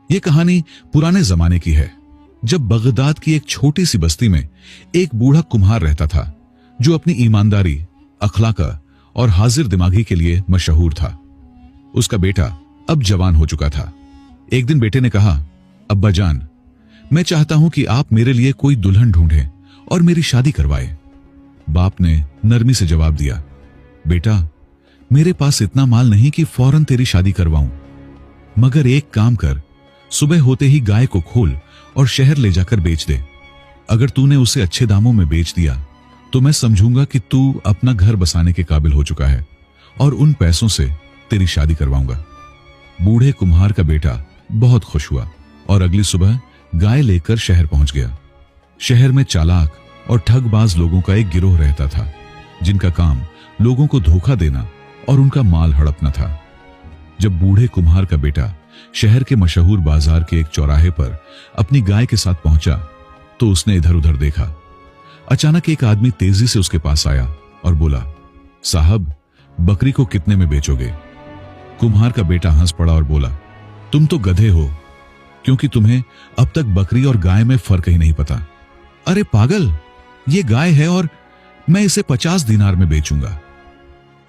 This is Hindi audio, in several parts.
यह कहानी पुराने जमाने की है, जब बगदाद की एक छोटी सी बस्ती में एक बूढ़ा कुम्हार रहता था जो अपनी ईमानदारी, अखलाक और हाजिर दिमागी के लिए मशहूर था। उसका बेटा अब जवान हो चुका था। एक दिन बेटे ने कहा, अब्बा जान, मैं चाहता हूं कि आप मेरे लिए कोई दुल्हन ढूंढें और मेरी शादी करवाएं। बाप ने नरमी से जवाब दिया, बेटा, मेरे पास इतना माल नहीं कि फौरन तेरी शादी करवाऊं, मगर एक काम कर, सुबह होते ही गाय को खोल और शहर ले जाकर बेच दे। अगर तूने उसे अच्छे दामों में बेच दिया तो मैं समझूंगा कि तू अपना घर बसाने के काबिल हो चुका है और उन पैसों से तेरी शादी करवाऊंगा। बूढ़े कुम्हार का बेटा बहुत खुश हुआ और अगली सुबह गाय लेकर शहर पहुंच गया। शहर में चालाक और ठगबाज लोगों का एक गिरोह रहता था, जिनका काम लोगों को धोखा देना और उनका माल हड़पना था। जब बूढ़े कुम्हार का बेटा शहर के मशहूर बाजार के एक चौराहे पर अपनी गाय के साथ पहुंचा तो उसने इधर उधर देखा। अचानक एक आदमी तेजी से उसके पास आया और बोला, साहब, बकरी को कितने में बेचोगे? कुम्हार का बेटा हंस पड़ा और बोला, तुम तो गधे हो, क्योंकि तुम्हें अब तक बकरी और गाय में फर्क ही नहीं पता। अरे पागल, ये गाय है और मैं इसे 50 दीनार में बेचूंगा।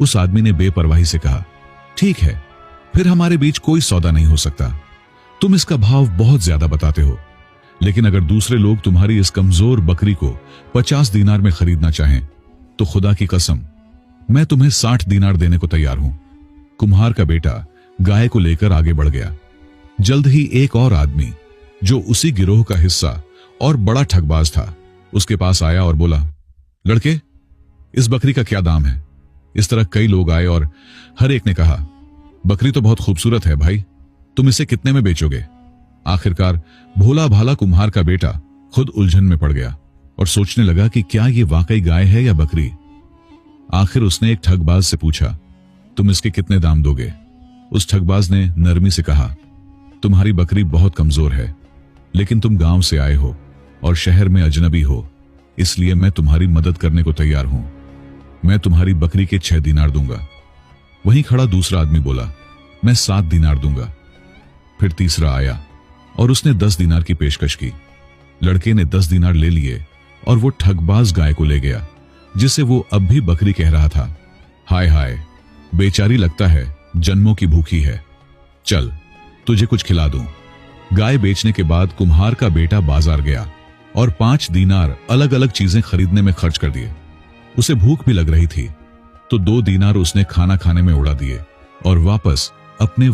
उस आदमी ने बेपरवाही से कहा, ठीक है, फिर हमारे बीच कोई सौदा नहीं हो सकता। तुम इसका भाव बहुत ज्यादा बताते हो, लेकिन अगर दूसरे लोग तुम्हारी इस कमजोर बकरी को 50 दीनार में खरीदना चाहें तो खुदा की कसम, मैं तुम्हें 60 दीनार देने को तैयार हूं। कुम्हार का बेटा गाय को लेकर आगे बढ़ गया। जल्द ही एक और आदमी, जो उसी गिरोह का हिस्सा और बड़ा ठगबाज था, उसके पास आया और बोला, लड़के, इस बकरी का क्या दाम है? इस तरह कई लोग आए और हर एक ने कहा, बकरी तो बहुत खूबसूरत है भाई, तुम इसे कितने में बेचोगे? आखिरकार भोला भाला कुम्हार का बेटा खुद उलझन में पड़ गया और सोचने लगा कि क्या ये वाकई गाय है या बकरी। आखिर उसने एक ठगबाज से पूछा, तुम इसके कितने दाम दोगे? उस ठगबाज ने नरमी से कहा, तुम्हारी बकरी बहुत कमजोर है, लेकिन तुम गांव से आए हो और शहर में अजनबी हो, इसलिए मैं तुम्हारी मदद करने को तैयार हूं। मैं तुम्हारी बकरी के 6 दीनार दूंगा। वहीं खड़ा दूसरा आदमी बोला, मैं 7 दीनार दूंगा। फिर तीसरा आया और उसने 10 दीनार की पेशकश की। लड़के ने 10 दीनार ले लिए और वो ठगबाज गाय को ले गया, जिसे वो अब भी बकरी कह रहा था। हाय हाय, बेचारी लगता है जन्मों की भूखी है, चल तुझे कुछ खिला दूं। गाय बेचने के बाद कुम्हार का बेटा बाजार गया और 5 दीनार अलग अलग चीजें खरीदने में खर्च कर दिए। उसे भूख भी लग रही थी, तो 2 दीनार उसने खाना खाने में उड़ा दिए और वापस अपने